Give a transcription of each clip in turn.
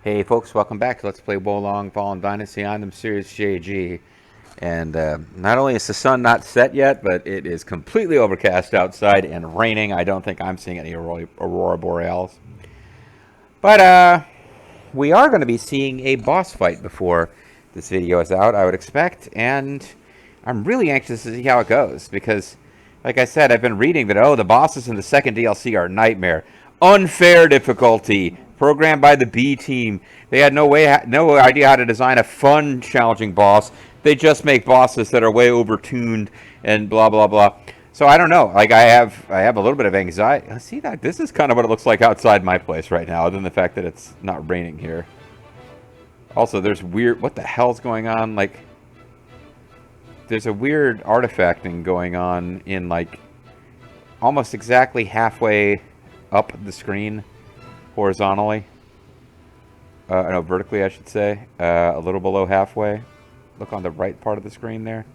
Hey folks, welcome back. Let's play Wolong Fallen Dynasty. I'm the Serious JG. And not only is the sun not set yet, but it is completely overcast outside and raining. I don't think I'm seeing any Aurora Borealis. But we are going to be seeing a boss fight before this video is out, I would expect. And I'm really anxious to see how it goes. Because, like I said, I've been reading that, the bosses in the second DLC are a nightmare. Unfair difficulty. Programmed by the B team. They had no idea how to design a fun, challenging boss. They just make bosses that are way overtuned and blah blah blah. So I don't know. Like I have a little bit of anxiety. See that? This is kind of what it looks like outside my place right now, other than the fact that it's not raining here. Also, there's weird. What the hell's going on? Like, there's a weird artifacting going on in like almost exactly halfway up the screen. Horizontally, no, vertically, I should say, a little below halfway. Look on the right part of the screen there.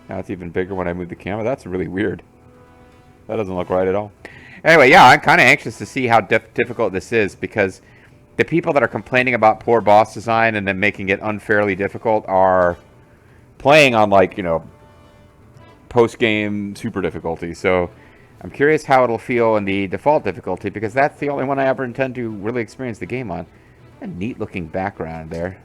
Now it's even bigger when I move the camera. That's really weird. That doesn't look right at all. Anyway, yeah, I'm kind of anxious to see how difficult this is, because the people that are complaining about poor boss design and then making it unfairly difficult are playing on, like, post-game super difficulty. So I'm curious how it'll feel in the default difficulty, because that's the only one I ever intend to really experience the game on. A neat looking background there.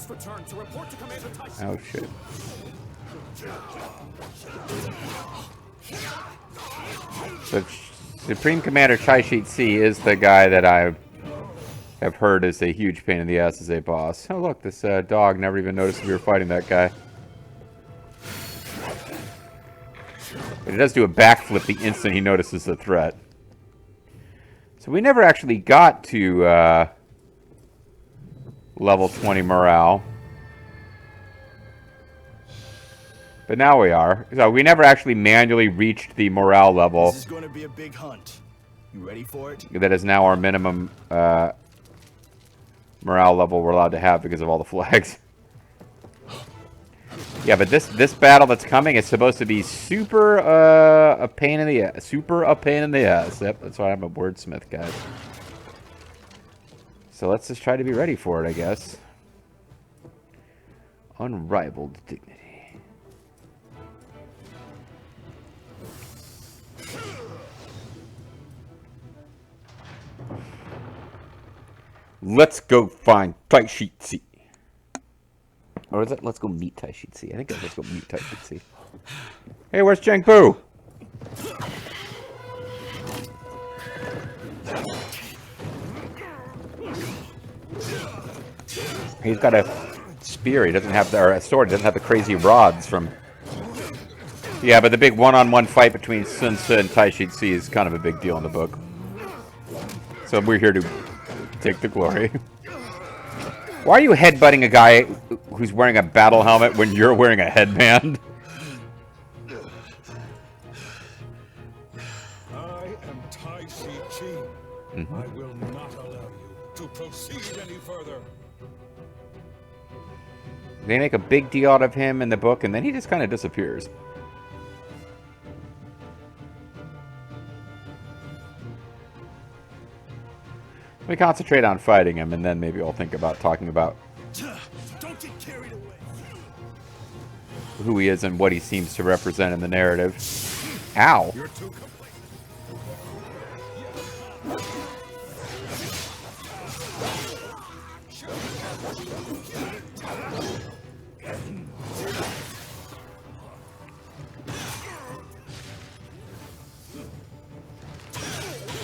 Return to report to Commander Taishi. Oh shit. So Supreme Commander Taishi is the guy that I have heard is a huge pain in the ass as a boss. Oh look, this dog never even noticed we were fighting that guy. But he does do a backflip the instant he notices the threat. So we never actually got to level 20 morale. But now we are. So we never actually manually reached the morale level. This is going to be a big hunt. You ready for it? That is now our minimum morale level we're allowed to have because of all the flags. Yeah, but this battle that's coming is supposed to be super a pain in the ass. Super a pain in the ass. Yep, that's why I'm a wordsmith, guys. So let's just try to be ready for it, I guess. Unrivaled dignity. Let's go find Taishi. Or is it let's go meet Taishi? I think it's let's go meet Taishi. Hey, where's Chengpu? He's got a spear. He doesn't have the, or a sword. He doesn't have the crazy rods from. Yeah, but the big one-on-one fight between Sun Tzu and Taishi is kind of a big deal in the book. So we're here to take the glory. Why are you headbutting a guy who's wearing a battle helmet when you're wearing a headband? I am Taishi. I will not allow you to proceed any further. They make a big deal out of him in the book, and then he just kind of disappears. We concentrate on fighting him, and then maybe I'll think about talking about Don't get carried away. who he is and what he seems to represent in the narrative. Ow! You're too complete.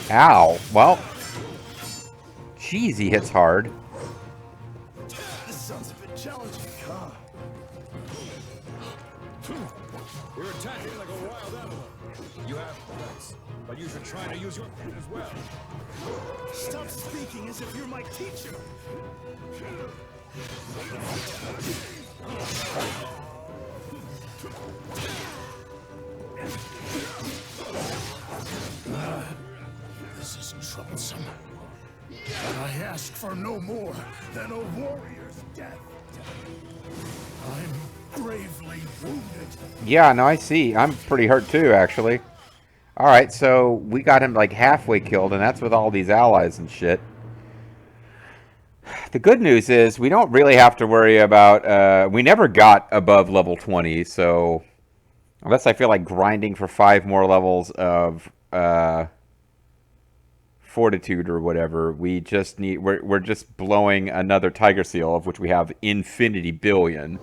Ow! Well, jeez, he hits hard. This sounds a bit challenging, huh? You're attacking like a wild animal. You have points, but you should trying to use your head as well. Stop speaking as if you're my teacher. This is troublesome. I ask for no more than a warrior's death. I'm gravely wounded. Yeah, no, I see. I'm pretty hurt too, actually. Alright, so we got him like halfway killed, and that's with all these allies and shit. The good news is we don't really have to worry about... we never got above level 20, so... Unless I feel like grinding for 5 more levels of fortitude or whatever, we just need... We're just blowing another Tiger Seal, of which we have infinity billion,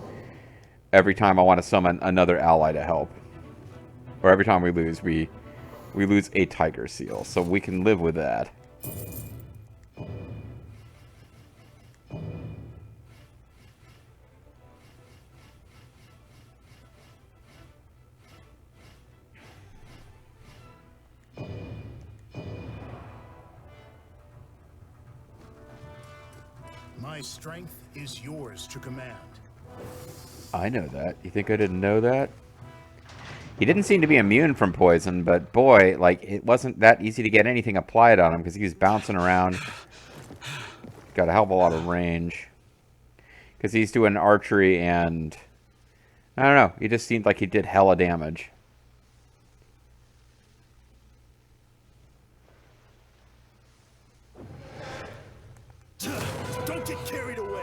every time I want to summon another ally to help. Or every time we lose, we lose a Tiger Seal, so we can live with that. My strength is yours to command. I know that. You think I didn't know that? He didn't seem to be immune from poison, but boy, like, it wasn't that easy to get anything applied on him because he was bouncing around. Got a hell of a lot of range. Because he's doing archery and... I don't know. He just seemed like he did hella damage. Don't get carried away.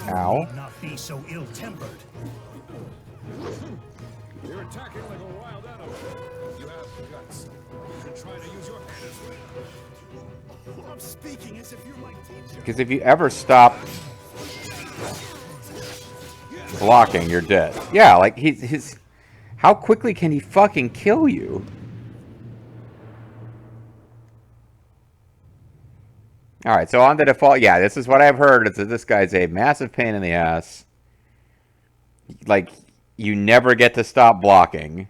Ow. Not be so ill-tempered. You're attacking like a wild animal. You have guts. You should try to use your head as well. I'm speaking as if you're my teacher. Because if you ever stop blocking, you're dead. Yeah, like, he's... How quickly can he fucking kill you? Alright, so on the default, yeah, this is what I've heard, is that this guy's a massive pain in the ass. Like, you never get to stop blocking.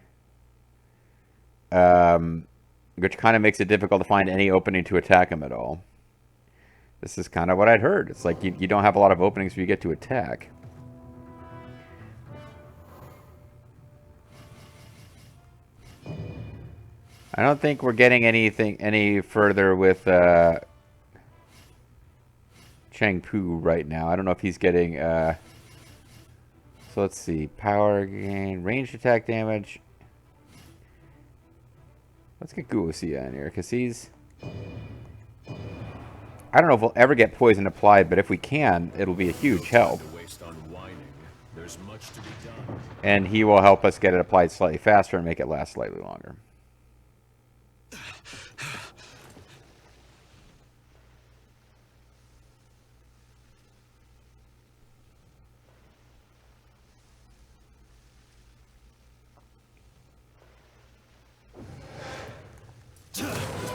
Which kind of makes it difficult to find any opening to attack him at all. This is kind of what I'd heard. It's like, you don't have a lot of openings where you get to attack. I don't think we're getting any further with, Changpu right now. I don't know if he's getting, so let's see. Power gain, ranged attack damage. Let's get Guoxia in here, because he's... I don't know if we'll ever get poison applied, but if we can, it'll be a huge help. And he will help us get it applied slightly faster and make it last slightly longer.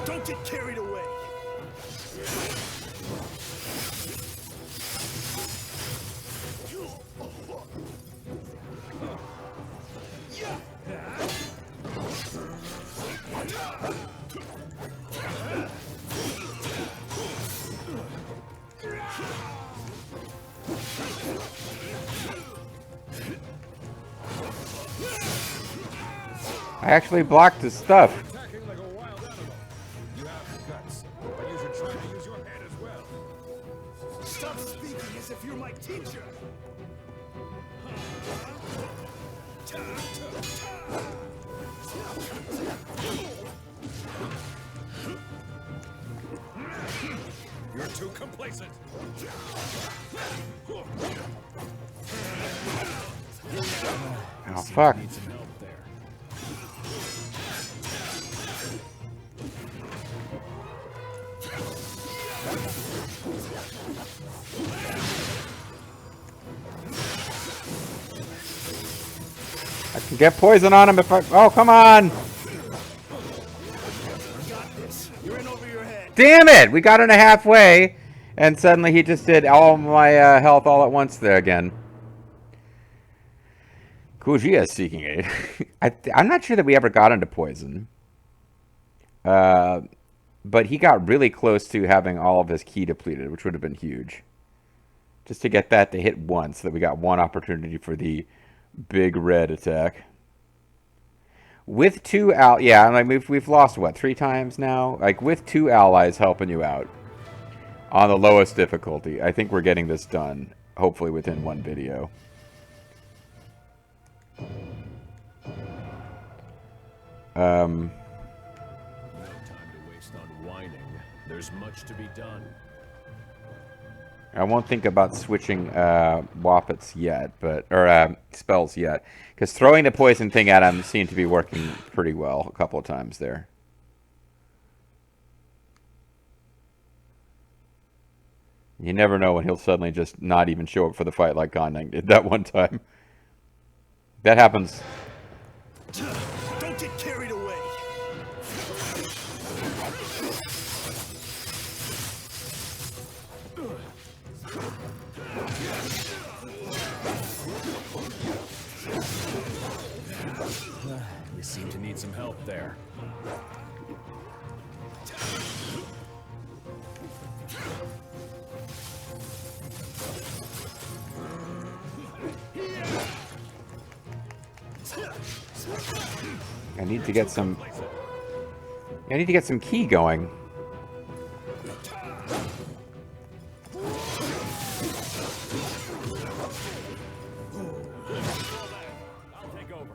Don't get carried away. I actually blocked his stuff. Attacking like a wild animal. You have guts, but you should try to use your head as well. Stop speaking as if you're my teacher. You're too complacent. Oh, fuck. Need some help there. I can get poison on him if I... Oh, come on! You're in over your head. Damn it! We got into halfway, and suddenly he just did all my health all at once there again. Kujia is seeking aid. I'm not sure that we ever got into poison. But he got really close to having all of his ki depleted, which would have been huge. Just to get that to hit once, so that we got one opportunity for the big red attack. With two yeah, like we've lost what, 3 times now? Like with 2 allies helping you out on the lowest difficulty, I think we're getting this done. Hopefully within one video. No time to waste on whining. There's much to be done. I won't think about switching Wappets yet, or spells yet, because throwing the poison thing at him seemed to be working pretty well a couple of times there. You never know when he'll suddenly just not even show up for the fight like Gandang did that one time. That happens. Don't get carried away. You seem to need some help there. I need to get some. I need to get some ki going. I'll take over.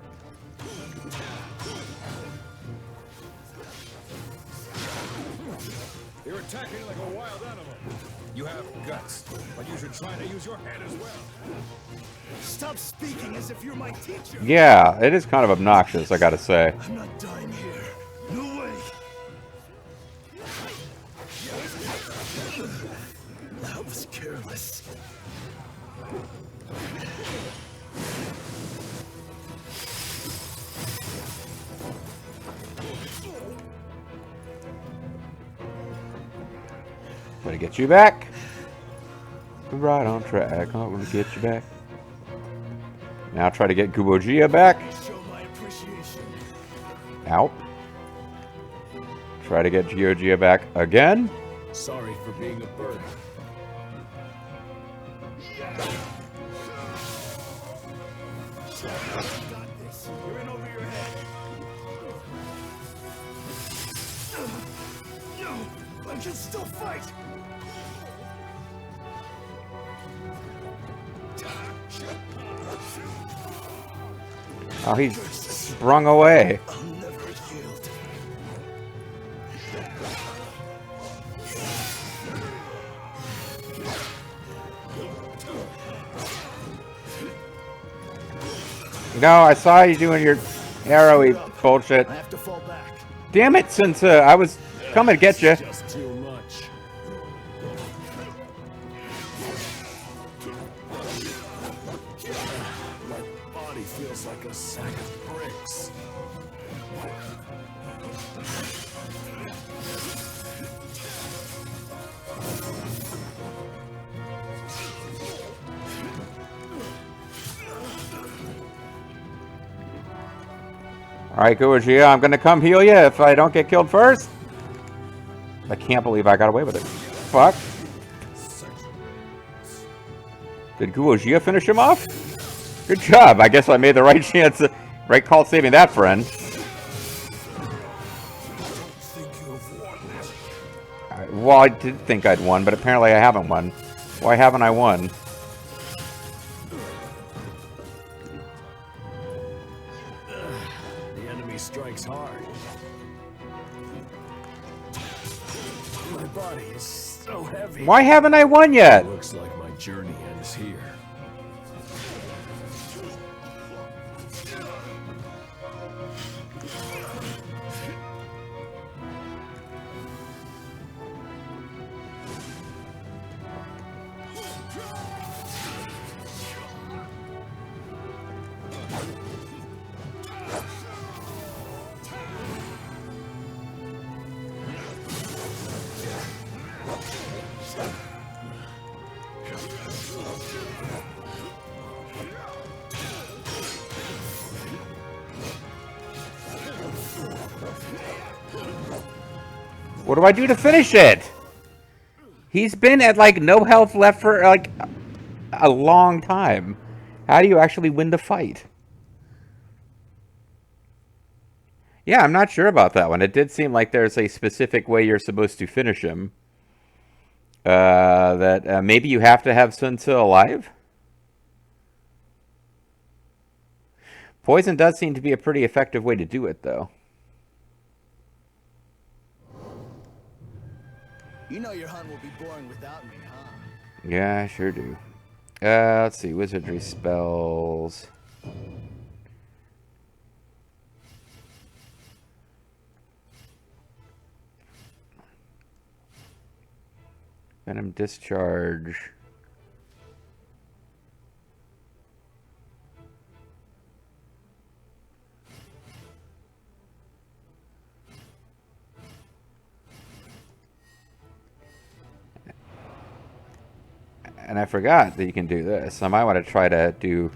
You're attacking like a wild animal. You have guts, but you should try to use your head as well. Stop speaking as if you're my teacher. Yeah, it is kind of obnoxious, I gotta say. I'm not dying here. No way. That was careless. Gonna get you back. Right on track. I'm gonna get you back. Now try to get Gubojia back. Show my appreciation. Out. Try to get Georgia back again. Sorry for being a burden. Got this. You're in over your head. No, I can still fight. Oh, he sprung away. I'll never yield. No, I saw you doing your arrowy bullshit. I have to fall back. Damn it, since I was coming to get you. Just too much. My body feels like a sack of bricks. Alright, Gubojia, I'm gonna come heal you if I don't get killed first. I can't believe I got away with it. Fuck. Did Gubojia finish him off? Good job. I guess I made the right chance, right call saving that friend. Well, I did think I'd won, but apparently I haven't won. Why haven't I won? The enemy strikes hard. My body is so heavy. Why haven't I won yet? Looks like my journey ends here. What do I do to finish it? He's been at, like, no health left for, like, a long time. How do you actually win the fight? Yeah, I'm not sure about that one. It did seem like there's a specific way you're supposed to finish him. That maybe you have to have Sun Tzu alive? Poison does seem to be a pretty effective way to do it, though. You know your hunt will be boring without me, huh? Yeah, I sure do. Let's see. Wizardry spells. Venom Discharge. And I forgot that you can do this. I might want to try to do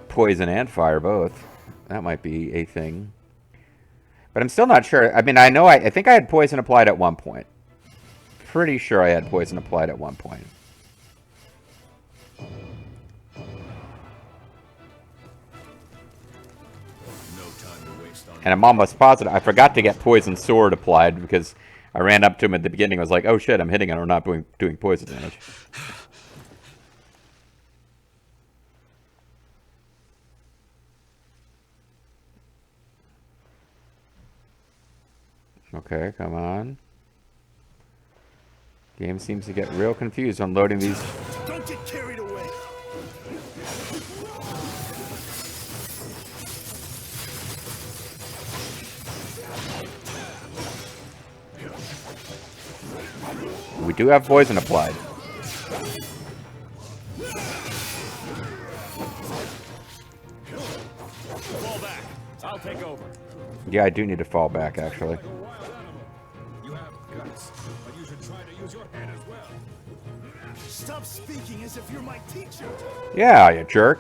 poison and fire both. That might be a thing. But I'm still not sure. I mean, I think I had poison applied at one point. Pretty sure I had poison applied at one point. No time to waste on. And I'm almost positive. I forgot to get poison sword applied because I ran up to him at the beginning. I was like, oh shit, I'm hitting him. I'm not doing poison damage. Okay, come on. Game seems to get real confused on loading these. Don't get carried away. We do have poison applied. Fall back. I'll take over. Yeah, I do need to fall back, actually. Like a wild animal. You have guts, but you should try to use your head as well. Stop speaking as if you're my teacher. Yeah, you jerk.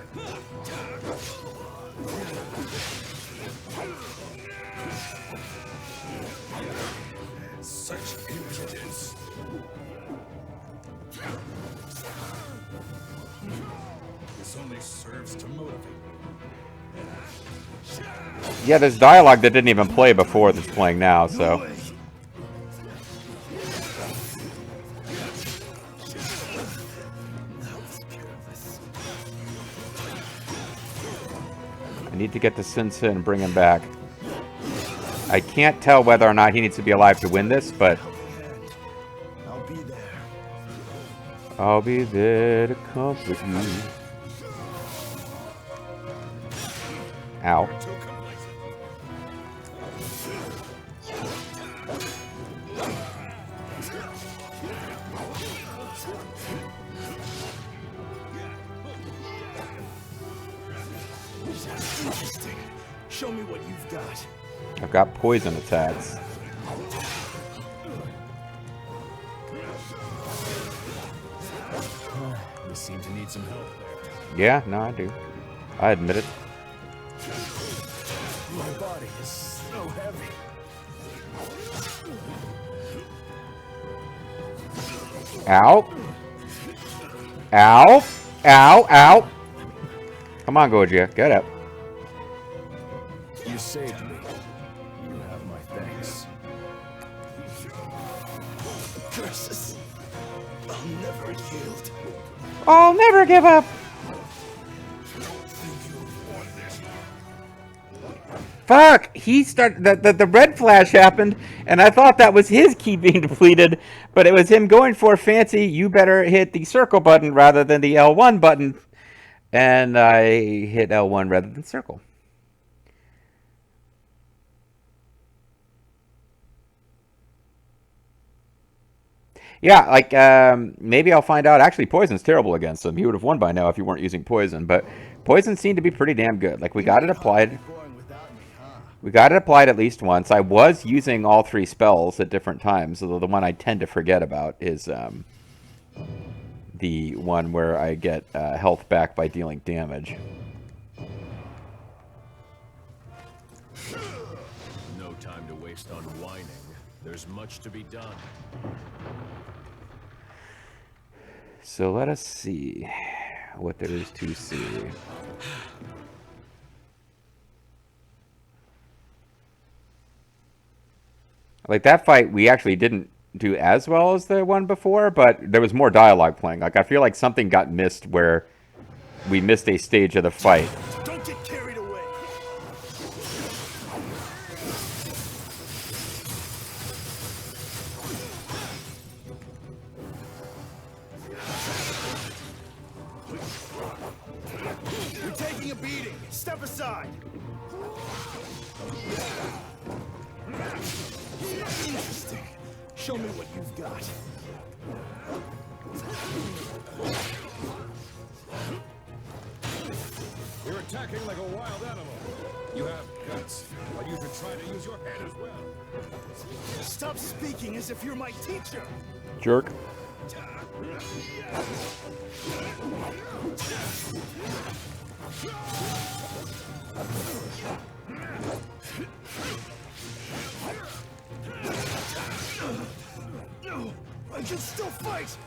Such impudence. This only serves to motivate. Yeah, there's dialogue that didn't even play before that's playing now, so. I need to get to Sun Tzu and bring him back. I can't tell whether or not he needs to be alive to win this, but I'll be there. I'll be there to comfort you. Ow. Interesting. Show me what you've got. I've got poison attacks. You seem to need some help there. Yeah, no, I do. I admit it. My body is so heavy. Ow. Ow. Ow. Ow. Come on, Gojira. Get up. You saved me. You have my thanks. Curses. I'll never yield. I'll never give up. Fuck! He started. The red flash happened, and I thought that was his key being depleted, but it was him going for fancy. You better hit the circle button rather than the L1 button, and I hit L1 rather than circle. Yeah, like maybe I'll find out. Actually, poison's terrible against him. He would have won by now if you weren't using poison, but poison seemed to be pretty damn good. Like we got it applied. We got it applied at least once. I was using all three spells at different times, although the one I tend to forget about is the one where I get health back by dealing damage. No time to waste on whining. There's much to be done. So let us see what there is to see. Like that fight, we actually didn't do as well as the one before, but there was more dialogue playing. Like I feel like something got missed where we missed a stage of the fight. Don't get carried away. You're taking a beating. Step aside. Interesting. Show me what you've got. You're attacking like a wild animal. You have guts, but you should try to use your head as well. Stop speaking as if you're my teacher. Jerk. No, I can still fight.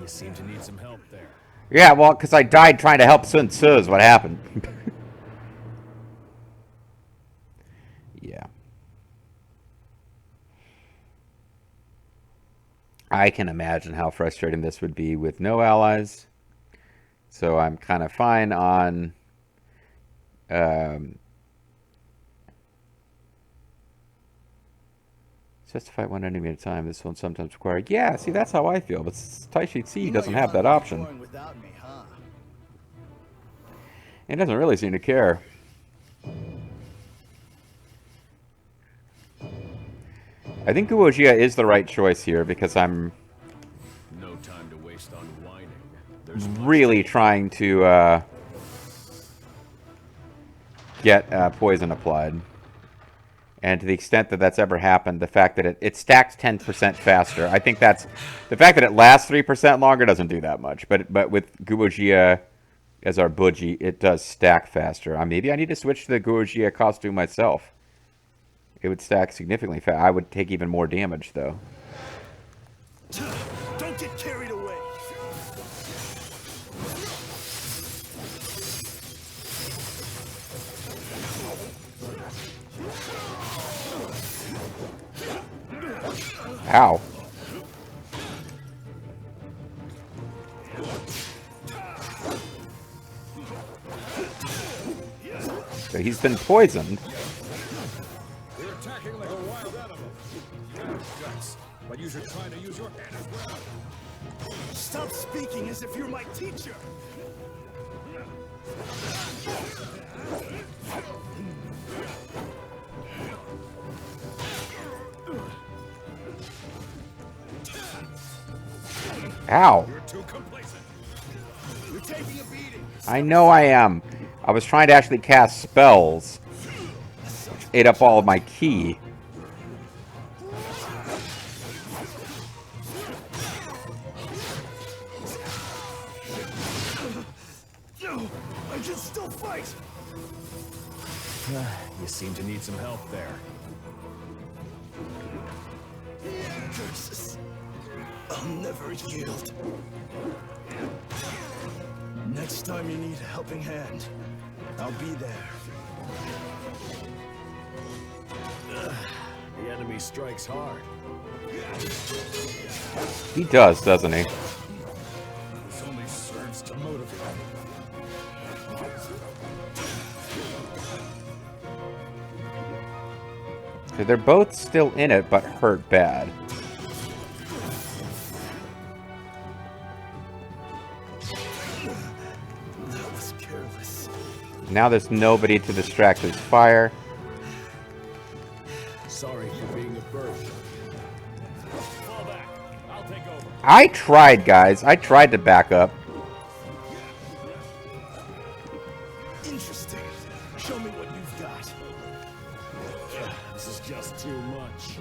You seem to need some help there. Yeah, well, because I died trying to help Sun Tzu is what happened. Yeah. I can imagine how frustrating this would be with no allies. So I'm kind of fine on just to fight one enemy at a time. This one sometimes require. Yeah, see, that's how I feel. But Taishi You know doesn't your have hunt that will be option. boring without me, huh? He doesn't really seem to care. I think Guojia is the right choice here because I'm No time to waste on whining. There's really trying to get poison applied. And to the extent that that's ever happened, the fact that it stacks 10% faster, I think that's... The fact that it lasts 3% longer doesn't do that much. But with Guojia as our Buji, it does stack faster. Maybe I need to switch to the Guojia costume myself. It would stack significantly faster. I would take even more damage, though. Don't get carried away. Ow. So he's been poisoned. You're attacking like a wild animal. You have guts, but you should try to use your head as well. Stop speaking as if you're my teacher. Ow. You're too complacent. You're taking a beating. I know I am. I was trying to actually cast spells. Ate up all of my ki. No, I can still fight. You seem to need some help there. Curses. I'll never yield. Next time you need a helping hand, I'll be there. The enemy strikes hard. He does, doesn't he? This only serves to motivate me. So they're both still in it, but hurt bad. That was careless. Now there's nobody to distract his fire. Sorry for being a bird. Fall back. I'll take over. I tried, guys. I tried to back up. Interesting. Show me what you've got. This is just too much.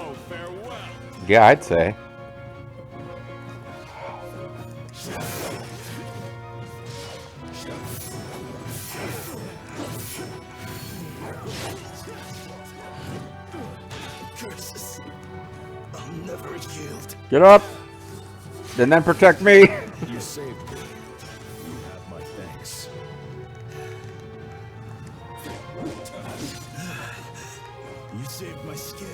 So, farewell. Yeah, I'd say. Curses. I'll never yield. Get up! And then protect me! You saved me. You have my thanks. You saved my skin.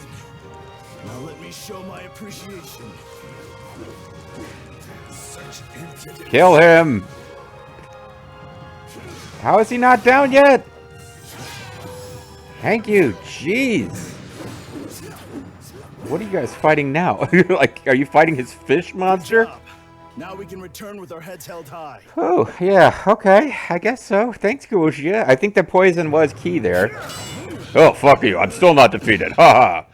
Now let me show my appreciation. Such impudence. Kill him! How is he not down yet? Thank you, jeez. What are you guys fighting now? Like, are you fighting his fish monster? Now we can return with our heads held high. Oh, yeah, okay, I guess so. Thanks, Guoxia. I think the poison was key there. Oh, fuck you, I'm still not defeated. Ha ha!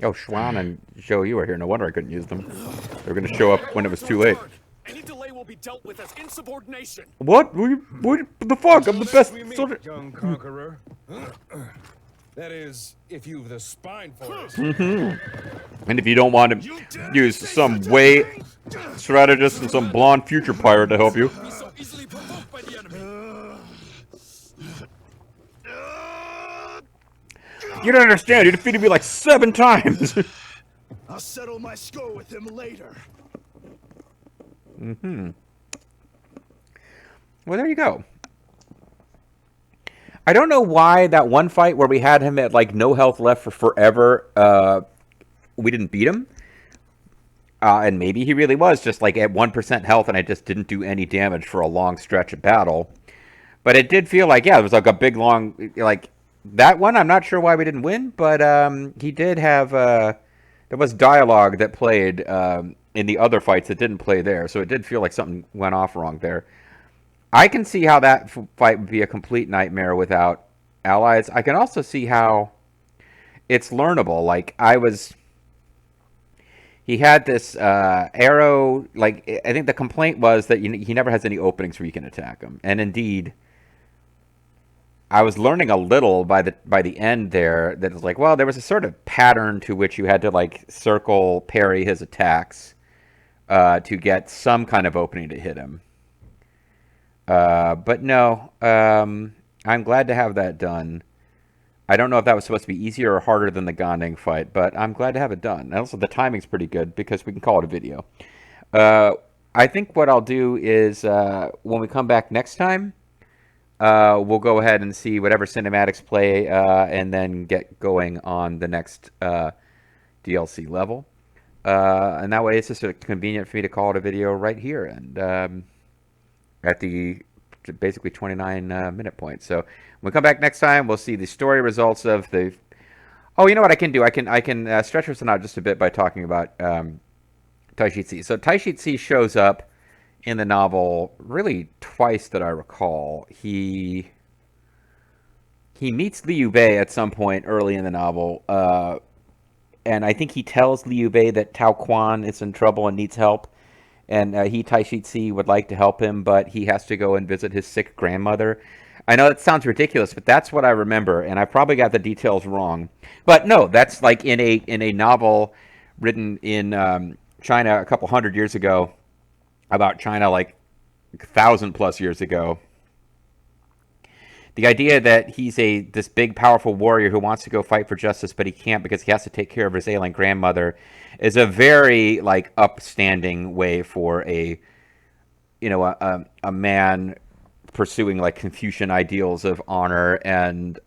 Oh, Schwan and Zhou Yu are here. No wonder I couldn't use them. They were going to show up when it was too late. Any delay will be dealt with as insubordination. What? What the fuck? I'm the best We meet, soldier. young conqueror. That is, if you've the spine for it. And if you don't want to use some way strategist and some blonde future pirate to help you. Be so easily provoked by the enemy. You don't understand. You defeated me like 7 times. I'll settle my score with him later. Well, there you go. I don't know why that one fight where we had him at like no health left for forever, we didn't beat him. And maybe he really was just like at 1% health and I just didn't do any damage for a long stretch of battle. But it did feel like, yeah, it was like a big long, like that one. I'm not sure why we didn't win, but he did have, there was dialogue that played in the other fights that didn't play there. So it did feel like something went off wrong there. I can see how that fight would be a complete nightmare without allies. I can also see how it's learnable. Like, he had this arrow, like, I think the complaint was that he never has any openings where you can attack him. And indeed, I was learning a little by the end there that was like, well, there was a sort of pattern to which you had to, like, circle parry his attacks to get some kind of opening to hit him. But no, I'm glad to have that done. I don't know if that was supposed to be easier or harder than the Ganding fight, but I'm glad to have it done. And also, the timing's pretty good because we can call it a video. I think what I'll do is when we come back next time, we'll go ahead and see whatever cinematics play and then get going on the next DLC level. And that way, it's just convenient for me to call it a video right here. And at the basically 29-minute point. So when we come back next time, we'll see the story results of the... Oh, you know what I can do? I can stretch this out just a bit by talking about Taishi. So Taishi shows up in the novel really twice that I recall. He meets Liu Bei at some point early in the novel, and I think he tells Liu Bei that Tao Quan is in trouble and needs help. And Taishi would like to help him, but he has to go and visit his sick grandmother. I know that sounds ridiculous, but that's what I remember, and I probably got the details wrong. But no, that's like in a novel written in China a couple hundred years ago, about China like 1,000+ years ago. The idea that he's this big, powerful warrior who wants to go fight for justice, but he can't because he has to take care of his ailing grandmother, is a very like upstanding way for a man pursuing like Confucian ideals of honor and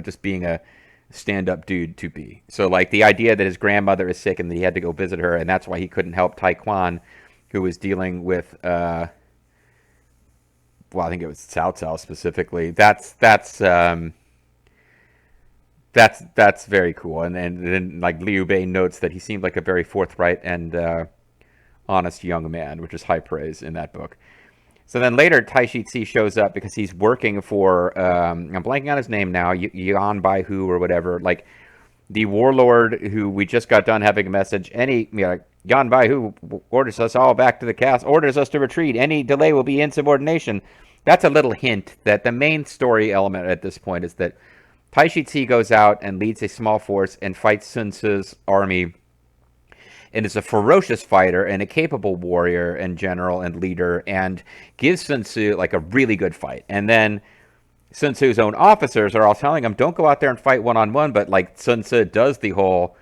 just being a stand-up dude to be. So like the idea that his grandmother is sick and that he had to go visit her, and that's why he couldn't help Tai Quan, who was dealing with I think it was Cao Cao specifically. That's very cool. And then like Liu Bei notes that he seemed like a very forthright and honest young man, which is high praise in that book. So then later Taishi shows up because he's working for I'm blanking on his name now, Yan Baihu or whatever, like the warlord who we just got done having a message. Yan Baihu orders us all back to the castle, orders us to retreat. Any delay will be insubordination. That's a little hint that the main story element at this point is that Taishi Ci goes out and leads a small force and fights Sun Tzu's army, and is a ferocious fighter and a capable warrior and general and leader, and gives Sun Tzu like a really good fight. And then Sun Tzu's own officers are all telling him, don't go out there and fight one-on-one, but like Sun Tzu does the whole,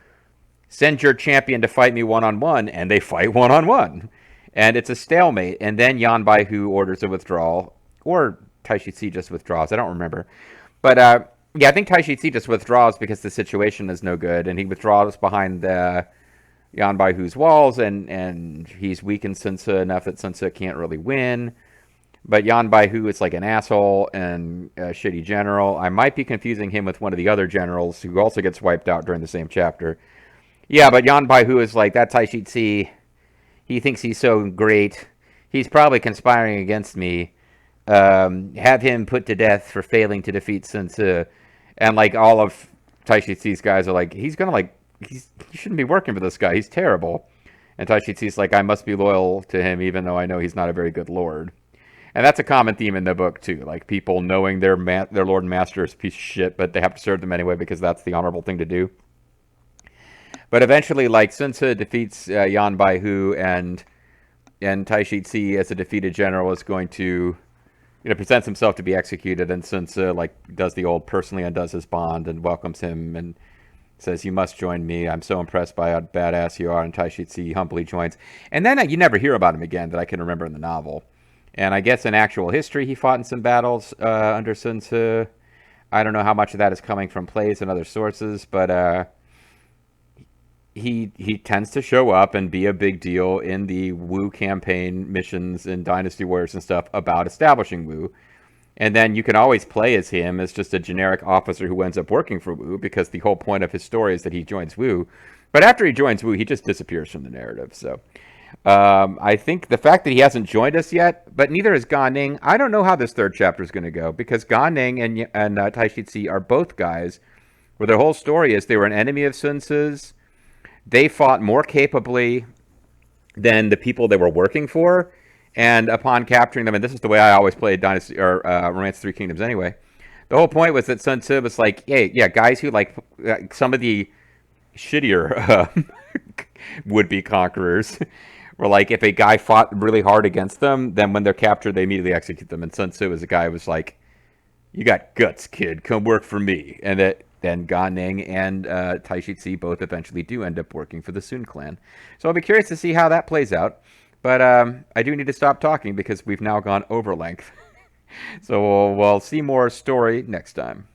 send your champion to fight me one-on-one, and they fight one-on-one. And it's a stalemate. And then Yan Baihu orders a withdrawal, or Taishi Ci just withdraws, I don't remember. But yeah, I think Taishi Ci just withdraws because the situation is no good, and he withdraws behind Yan Baihu's walls, and he's weakened Sun Tzu enough that Sun Tzu can't really win. But Yan Baihu is like an asshole and a shitty general. I might be confusing him with one of the other generals who also gets wiped out during the same chapter. Yeah, but Yan Baihu is like, that Taishi Ci, he thinks he's so great. He's probably conspiring against me. Have him put to death for failing to defeat Sun Tzu. And like all of Taishi Ci's guys are like, he shouldn't be working for this guy. He's terrible. And Taishi Ci's like, I must be loyal to him even though I know he's not a very good lord. And that's a common theme in the book, too. Like, people knowing their lord and master is a piece of shit, but they have to serve them anyway because that's the honorable thing to do. But eventually, like, Sun Tzu defeats Yan Baihu, and Taishi Ci, as a defeated general, is going to, presents himself to be executed. And Sun Tzu, like, does the old personally undoes his bond and welcomes him and says, you must join me. I'm so impressed by how badass you are. And Taishi Ci humbly joins. And then you never hear about him again that I can remember in the novel. And I guess in actual history, he fought in some battles under Sun Tzu. I don't know how much of that is coming from plays and other sources, but he tends to show up and be a big deal in the Wu campaign missions and Dynasty Warriors and stuff about establishing Wu. And then you can always play as him as just a generic officer who ends up working for Wu, because the whole point of his story is that he joins Wu. But after he joins Wu, he just disappears from the narrative, so... I think the fact that he hasn't joined us yet, but neither is Gan Ning. I don't know how this third chapter is going to go, because Gan Ning and Taishi Ci are both guys where their whole story is they were an enemy of Sun Tzu's. They fought more capably than the people they were working for, and upon capturing them, and this is the way I always played Dynasty or Romance of Three Kingdoms anyway. The whole point was that Sun Tzu was like, hey, yeah, guys who like some of the shittier would-be conquerors. Where, like, if a guy fought really hard against them, then when they're captured, they immediately execute them. And Sun Tzu was a guy who was like, you got guts, kid. Come work for me. And then Gan Ning and Taishi Ci both eventually do end up working for the Sun clan. So I'll be curious to see how that plays out. But I do need to stop talking because we've now gone over length. So we'll see more story next time.